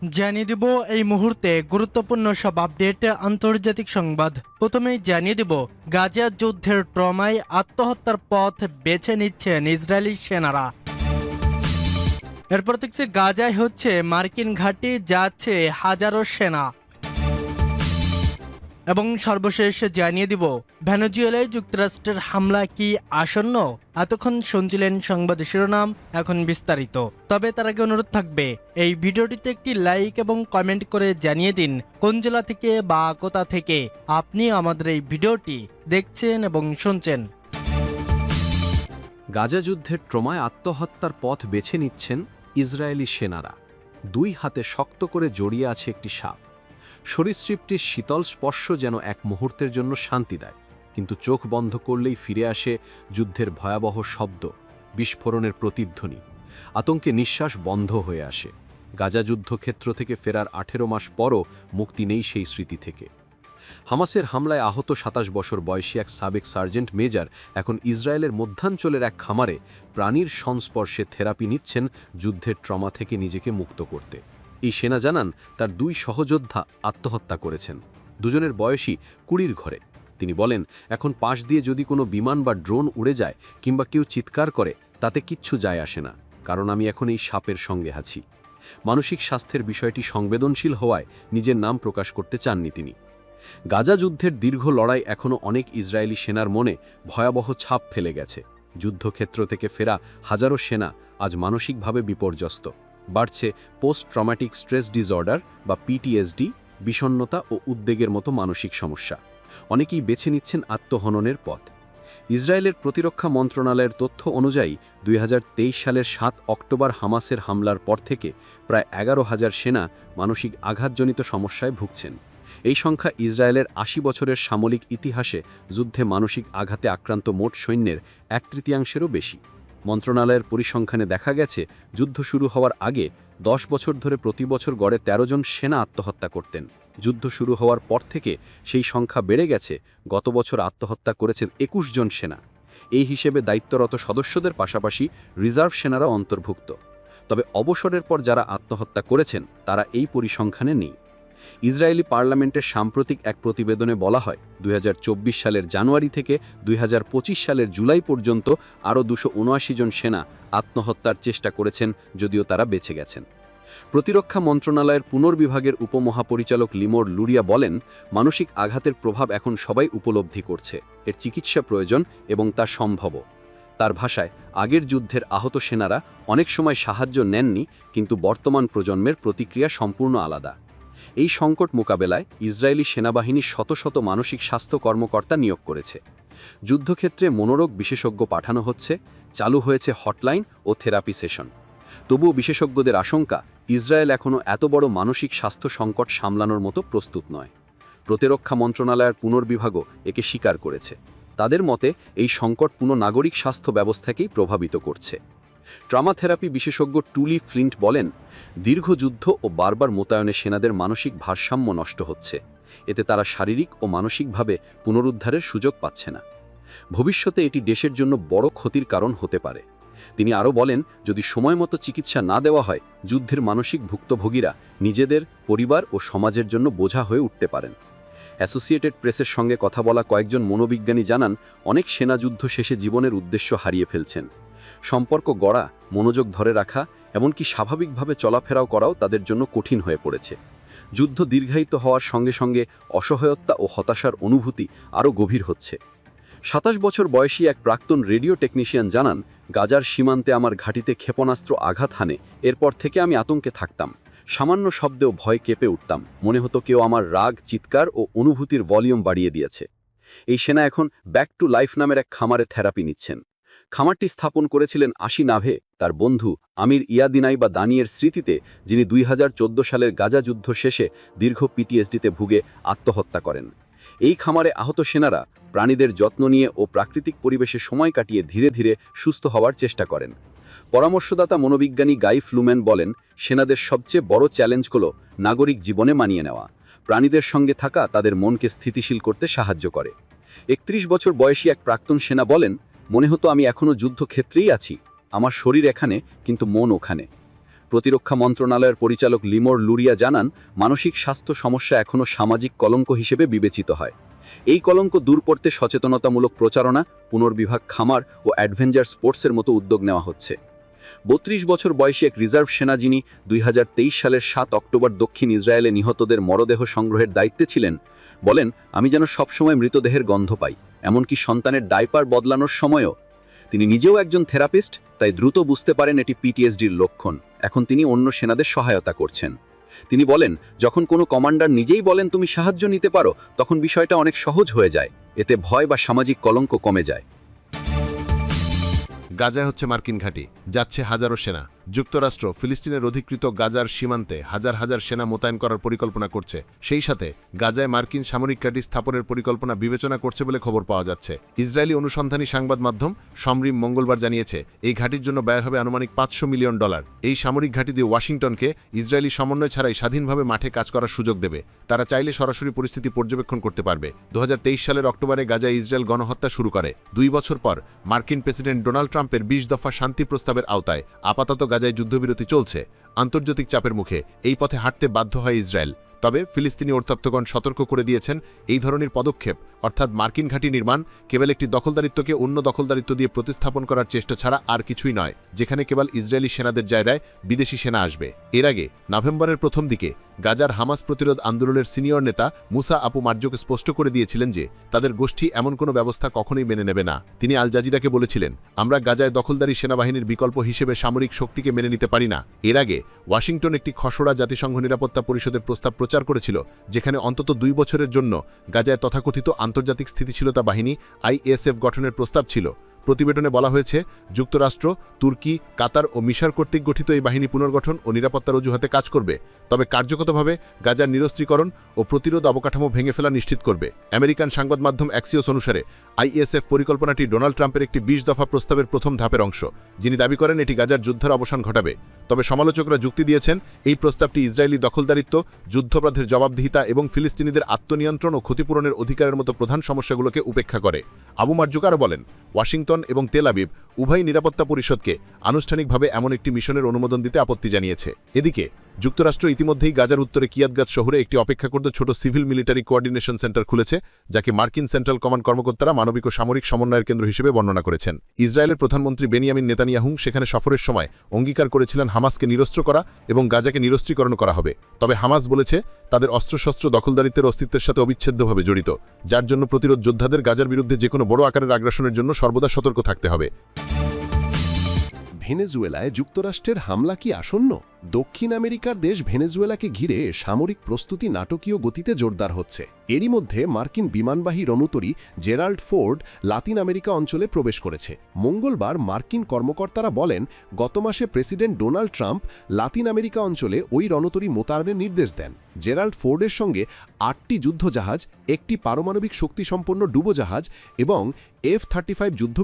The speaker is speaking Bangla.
জানিয়ে দেব এই মুহূর্তে গুরুত্বপূর্ণ সব আপডেট, আন্তর্জাতিক সংবাদ। প্রথমেই জানিয়ে দেব গাজা যুদ্ধের ট্রমায় আত্মহত্যার পথ বেছে নিচ্ছেন ইসরায়েলি সেনারা। এরপর দেখছি গাজায় হচ্ছে মার্কিন ঘাঁটি, যাচ্ছে হাজারো সেনা। এবং সর্বশেষ জানিয়ে দিব ভেনেজুয়েলায় যুক্তরাষ্ট্রের হামলা কি আসন্ন। এতক্ষণ শুনছিলেন সংবাদ শিরোনাম, এখন বিস্তারিত। তবে তার আগে অনুরোধ থাকবে এই ভিডিওটিতে একটি লাইক এবং কমেন্ট করে জানিয়ে দিন কোন জেলা থেকে বা কোথা থেকে আপনি আমাদের এই ভিডিওটি দেখছেন এবং শুনছেন। গাজা যুদ্ধের ট্রমায় আত্মহত্যার পথ বেছে নিচ্ছেন ইসরায়েলি সেনারা। দুই হাতে শক্ত করে জড়িয়ে আছে একটি সাপ। সরীসৃপটির শীতল স্পর্শ যেন এক মুহূর্তের জন্য শান্তি দেয়, কিন্তু চোখ বন্ধ করলেই ফিরে আসে যুদ্ধের ভয়াবহ শব্দ, বিস্ফোরণের প্রতিধ্বনি। আতঙ্কে নিঃশ্বাস বন্ধ হয়ে আসে। গাজা যুদ্ধক্ষেত্র থেকে ফেরার 18 মাস পরও মুক্তি নেই সেই স্মৃতি থেকে। হামাসের হামলায় আহত 27 বছর বয়সী এক সাবেক সার্জেন্ট মেজর এখন ইসরায়েলের মধ্যাঞ্চলের এক খামারে প্রাণীর সংস্পর্শে থেরাপি নিচ্ছেন যুদ্ধের ট্রমা থেকে নিজেকে মুক্ত করতে। এই সেনা জানান তার 2 সহযোদ্ধা আত্মহত্যা করেছেন। দুজনের বয়সী 20-র ঘরে। তিনি বলেন, এখন পাশ দিয়ে যদি কোনো বিমান বা ড্রোন উড়ে যায় কিংবা কেউ চিৎকার করে, তাতে কিচ্ছু যায় আসে না, কারণ আমি এখন এই সাপের সঙ্গে আছি। মানসিক স্বাস্থ্যের বিষয়টি সংবেদনশীল হওয়ায় নিজের নাম প্রকাশ করতে চাননি তিনি। গাজা যুদ্ধের দীর্ঘ লড়াই এখনও অনেক ইসরায়েলি সেনার মনে ভয়াবহ ছাপ ফেলে গেছে। যুদ্ধক্ষেত্র থেকে ফেরা হাজারো সেনা আজ মানসিকভাবে বিপর্যস্ত। বাড়ছে পোস্ট ট্রমাটিক স্ট্রেস ডিসঅর্ডার বা পিটিএসডি, বিষণ্ণতা ও উদ্বেগের মতো মানসিক সমস্যা। অনেকেই বেছে নিচ্ছেন আত্মহননের পথ। ইসরায়েলের প্রতিরক্ষা মন্ত্রণালয়ের তথ্য অনুযায়ী 2023 সালের 7 অক্টোবর হামাসের হামলার পর থেকে প্রায় 11,000 সেনা মানসিক আঘাতজনিত সমস্যায় ভুগছেন। এই সংখ্যা ইসরায়েলের 80 বছরের সামরিক ইতিহাসে যুদ্ধে মানসিক আঘাতে আক্রান্ত মোট সৈন্যের 1/3-এরও বেশি। মন্ত্রণালয়ের পরিসংখ্যানে দেখা গেছে, যুদ্ধ শুরু হওয়ার আগে 10 বছর ধরে প্রতি বছর গড়ে 13 জন সেনা আত্মহত্যা করতেন। যুদ্ধ শুরু হওয়ার পর থেকে সেই সংখ্যা বেড়ে গেছে। গত বছর আত্মহত্যা করেছেন 21 জন সেনা। এই হিসেবে দায়িত্বরত সদস্যদের পাশাপাশি রিজার্ভ সেনারা অন্তর্ভুক্ত। তবে অবসরের পর যারা আত্মহত্যা করেছেন তারা এই পরিসংখ্যানে নেই। ইসরায়েলি পার্লামেন্টের সাম্প্রতিক এক প্রতিবেদনে বলা হয়, 2024 সালের জানুয়ারি থেকে 2025 সালের জুলাই পর্যন্ত আরও 279 জন সেনা আত্মহত্যার চেষ্টা করেছেন, যদিও তারা বেঁচে গেছেন। প্রতিরক্ষা মন্ত্রণালয়ের পুনর্বিভাগের উপমহাপরিচালক লিমোর লুরিয়া বলেন, মানসিক আঘাতের প্রভাব এখন সবাই উপলব্ধি করছে। এর চিকিৎসা প্রয়োজন এবং তা সম্ভব। তার ভাষায়, আগের যুদ্ধের আহত সেনারা অনেক সময় সাহায্য নেননি, কিন্তু বর্তমান প্রজন্মের প্রতিক্রিয়া সম্পূর্ণ আলাদা। এই সংকট মোকাবেলায় ইসরায়েলি সেনাবাহিনী শত শত মানসিক স্বাস্থ্য কর্মকর্তা নিয়োগ করেছে। যুদ্ধক্ষেত্রে মনোরোগ বিশেষজ্ঞ পাঠানো হচ্ছে, চালু হয়েছে হটলাইন ও থেরাপি সেশন। তবুও বিশেষজ্ঞদের আশঙ্কা, ইসরায়েল এখনও এত বড় মানসিক স্বাস্থ্য সংকট সামলানোর মতো প্রস্তুত নয়। প্রতিরক্ষা মন্ত্রণালয়ের পুনর্বিভাগও একে স্বীকার করেছে। তাদের মতে, এই সংকট পুরো নাগরিক স্বাস্থ্য ব্যবস্থাকেই প্রভাবিত করছে। ট্রমা থেরাপি বিশেষজ্ঞ টুলি ফ্লিন্ট বলেন, দীর্ঘ যুদ্ধ ও বারবার মোতায়েনে সেনাদের মানসিক ভারসাম্য নষ্ট হচ্ছে। এতে তারা শারীরিক ও মানসিকভাবে পুনরুদ্ধারের সুযোগ পাচ্ছে না। ভবিষ্যতে এটি দেশের জন্য বড় ক্ষতির কারণ হতে পারে। তিনি আরও বলেন, যদি সময়মতো চিকিৎসা না দেওয়া হয়, যুদ্ধের মানসিক ভুক্তভোগীরা নিজেদের, পরিবার ও সমাজের জন্য বোঝা হয়ে উঠতে পারেন। অ্যাসোসিয়েটেড প্রেসের সঙ্গে কথা বলা কয়েকজন মনোবিজ্ঞানী জানান, অনেক সেনা যুদ্ধ শেষে জীবনের উদ্দেশ্য হারিয়ে ফেলছেন। সম্পর্ক গড়া, মনোযোগ ধরে রাখা, এমনকি স্বাভাবিকভাবে চলাফেরাও করাও তাদের জন্য কঠিন হয়ে পড়েছে। যুদ্ধ দীর্ঘায়িত হওয়ার সঙ্গে সঙ্গে অসহায়তা ও হতাশার অনুভূতি আরও গভীর হচ্ছে। 27 বছর বয়সী এক প্রাক্তন রেডিও টেকনিশিয়ান জানান, গাজার সীমান্তে আমার ঘাঁটিতে ক্ষেপণাস্ত্র আঘাত হানে। এরপর থেকে আমি আতঙ্কে থাকতাম। সামান্য শব্দেও ভয় কেঁপে উঠতাম। মনে হতো কেউ আমার রাগ, চিৎকার ও অনুভূতির ভলিউম বাড়িয়ে দিয়েছে। এই সেনা এখন ব্যাক টু লাইফ নামের এক খামারে থেরাপি নিচ্ছেন। খামারটি স্থাপন করেছিলেন আশি নাভে, তার বন্ধু আমির ইয়াদিনাই বা দানিয়ের স্মৃতিতে, যিনি 2014 সালের গাজা যুদ্ধ শেষে দীর্ঘ পিটিএসডিতে ভুগে আত্মহত্যা করেন। এই খামারে আহত সেনারা প্রাণীদের যত্ন নিয়ে ও প্রাকৃতিক পরিবেশে সময় কাটিয়ে ধীরে ধীরে সুস্থ হওয়ার চেষ্টা করেন। পরামর্শদাতা মনোবিজ্ঞানী গাই ফ্লুম্যান বলেন, সেনাদের সবচেয়ে বড় চ্যালেঞ্জ হল নাগরিক জীবনে মানিয়ে নেওয়া। প্রাণীদের সঙ্গে থাকা তাদের মনকে স্থিতিশীল করতে সাহায্য করে। 31 বছর বয়সী এক প্রাক্তন সেনা বলেন, মনে হতো আমি এখনও যুদ্ধক্ষেত্রেই আছি। আমার শরীর এখানে, কিন্তু মন ওখানে। প্রতিরক্ষা মন্ত্রণালয়ের পরিচালক লিমোর লুরিয়া জানান, মানসিক স্বাস্থ্য সমস্যা এখনও সামাজিক কলঙ্ক হিসেবে বিবেচিত হয়। এই কলঙ্ক দূর করতে সচেতনতামূলক প্রচারণা, পুনর্বিভাগ খামার ও অ্যাডভেঞ্চার স্পোর্টসের মতো উদ্যোগ নেওয়া হচ্ছে। ৩২ বছর বয়সী এক রিজার্ভ সেনা, যিনি ২০২৩ সালের ৭ অক্টোবর দক্ষিণ ইসরায়েলে নিহতদের মরদেহ সংগ্রহের দায়িত্বে ছিলেন, বলেন, আমি যেন সবসময় মৃতদেহের গন্ধ পাই, এমনকি সন্তানের ডাইপার বদলানোর সময়ও। তিনি নিজেও একজন থেরাপিস্ট, তাই দ্রুত বুঝতে পারেন এটি পিটিএসডির লক্ষণ। এখন তিনি অন্য সেনাদের সহায়তা করছেন। তিনি বলেন, যখন কোনো কমান্ডার নিজেই বলেন তুমি সাহায্য নিতে পারো, তখন বিষয়টা অনেক সহজ হয়ে যায়। এতে ভয় বা সামাজিক কলঙ্ক কমে যায়। গাজায় হচ্ছে মার্কিন ঘাঁটি, যাচ্ছে হাজারো সেনা। যুক্তরাষ্ট্র ফিলিস্তিনের অধিকৃত গাজার সীমান্তে হাজার হাজার সেনা মোতায়েন করার পরিকল্পনা করছে। সেই সাথে গাজায় মার্কিন সামরিক ঘাঁটি স্থাপনের পরিকল্পনা বিবেচনা করছে বলে খবর পাওয়া যাচ্ছে। ইসরায়েলি অনুসন্ধানী সংবাদ মাধ্যম সমরিম মঙ্গলবার জানিয়েছে, এই ঘাঁটির জন্য ব্যয় হবে আনুমানিক $500 মিলিয়ন। এই সামরিক ঘাঁটি দিয়ে ওয়াশিংটনকে ইসরায়েলি সমন্বয় ছাড়াই স্বাধীনভাবে মাঠে কাজ করার সুযোগ দেবে। তারা চাইলে সরাসরি পরিস্থিতি পর্যবেক্ষণ করতে পারবে। ২০২৩ সালের অক্টোবরে গাজায় ইসরায়েল গণহত্যা শুরু করে। 2 বছর পর মার্কিন প্রেসিডেন্ট ডোনাল্ড ট্রাম্পের 20 দফা শান্তি প্রস্তাবের আওতায় আপাতত গাজায় যুদ্ধবিরতি চলছে। আন্তর্জাতিক চাপের মুখে এই পথে হাঁটতে বাধ্য হয় ইসরায়েল। তবে ফিলিস্তিনি অর্থাত্মগণ সতর্ক করে দিয়েছেন, এই ধরনের পদক্ষেপ অর্থাৎ মার্কিন ঘাঁটি নির্মাণ কেবল একটি দখলদারিত্বকে অন্য দখলদারিত্ব দিয়ে প্রতিস্থাপন করার চেষ্টা ছাড়া আর কিছুই নয়, যেখানে কেবল ইসরায়েলি সেনাদের জায়গায় বিদেশি সেনা আসবে। এর আগে নভেম্বরের প্রথম দিকে গাজার হামাস প্রতিরোধ আন্দোলনের সিনিয়র নেতা মুসা আপু মার্জোকে স্পষ্ট করে দিয়েছিলেন যে তাদের গোষ্ঠী এমন কোনো ব্যবস্থা কখনোই মেনে নেবে না। তিনি আল জাজিরাকে বলেছিলেন, আমরা গাজায় দখলদারি সেনাবাহিনীর বিকল্প হিসেবে সামরিক শক্তিকে মেনে নিতে পারি না। এর আগে ওয়াশিংটন একটি খসড়া জাতিসংঘ নিরাপত্তা পরিষদের প্রস্তাব প্রচার করেছিল, যেখানে অন্তত 2 বছরের জন্য গাজায় তথাকথিত আন্তর্জাতিক স্থিতিশীলতা বাহিনী ISF গঠনের প্রস্তাব ছিল। প্রতিবেদনে বলা হয়েছে, যুক্তরাষ্ট্র, তুর্কি, কাতার ও মিশর কর্তৃক গঠিত এই বাহিনী পুনর্গঠন ও নিরাপত্তার অজুহাতে কাজ করবে, তবে কার্যকতভাবে গাজার নিরস্ত্রীকরণ ও প্রতিরোধ অবকাঠামো ভেঙে ফেলা নিশ্চিত করবে। আমেরিকান সংবাদ মাধ্যম অ্যাক্সিওস অনুসারে ISF পরিকল্পনাটি ডোনাল্ড ট্রাম্পের একটি 20 দফা প্রস্তাবের প্রথম ধাপের অংশ, যিনি দাবি করেন এটি গাজার যুদ্ধের অবসান ঘটাবে। তবে সমালোচকরা যুক্তি দিয়েছেন, এই প্রস্তাবটি ইসরায়েলি দখলদারিত্ব, যুদ্ধাপরাধের জবাবদিহিতা এবং ফিলিস্তিনিদের আত্মনিয়ন্ত্রণ ও ক্ষতিপূরণের অধিকারের মতো প্রধান সমস্যাগুলোকে উপেক্ষা করে। আবু মার্জুক আরও বলেন, ওয়াশিংটন এবং তেল আবিব উভয় নিরাপত্তা পরিষদকে আনুষ্ঠানিকভাবে এমন একটি মিশনের অনুমোদন দিতে আপত্তি জানিয়েছে। এদিকে যুক্তরাষ্ট্র ইতিমধ্যেই গাজার উত্তরে কিয়াতগাত শহরে একটি অপেক্ষাকৃত ছোট সিভিল মিলিটারি কোঅর্ডিনেশন সেন্টার খুলেছে, যাকে মার্কিন সেন্ট্রাল কমান্ড কর্মকর্তারা মানবিক ও সামরিক সমন্বয়ের কেন্দ্র হিসেবে বর্ণনা করেছেন। ইসরায়েলের প্রধানমন্ত্রী বেনিয়ামিন নেতানিয়াহু সেখানে সফরের সময় অঙ্গীকার করেছিলেন হামাসকে নিরস্ত্র করা এবং গাজাকে নিরস্ত্রীকরণ করা হবে। তবে হামাস বলেছে তাদের অস্ত্রশস্ত্র দখলদারিত্বের অস্তিত্বের সাথে অবিচ্ছেদ্যভাবে জড়িত, যার জন্য প্রতিরোধ যোদ্ধাদের গাজার বিরুদ্ধে যে কোনো বড় আকারের আগ্রাসনের জন্য সর্বদা সতর্ক থাকতে হবে। ভেনেজুয়েলায় যুক্তরাষ্ট্রের হামলা কি আসন্ন? দক্ষিণ আমেরিকার দেশ ভেনেজুয়েলাকে ঘিরে সামরিক প্রস্তুতি নাটকীয় গতিতে জোরদার হচ্ছে। এরই মধ্যে মার্কিন বিমানবাহী রণতরী জেরাল্ড ফোর্ড লাতিন আমেরিকা অঞ্চলে প্রবেশ করেছে। মঙ্গলবার মার্কিন কর্মকর্তারা বলেন, গত মাসে president Donald Trump Latin America অঞ্চলে ওই রণতরী মোতায়েনের নির্দেশ দেন। জেরাল্ড ফোর্ডের সঙ্গে 8টি যুদ্ধজাহাজ, একটি পারমাণবিক শক্তিসম্পন্ন ডুবোজাহাজ এবং F-35 যুদ্ধ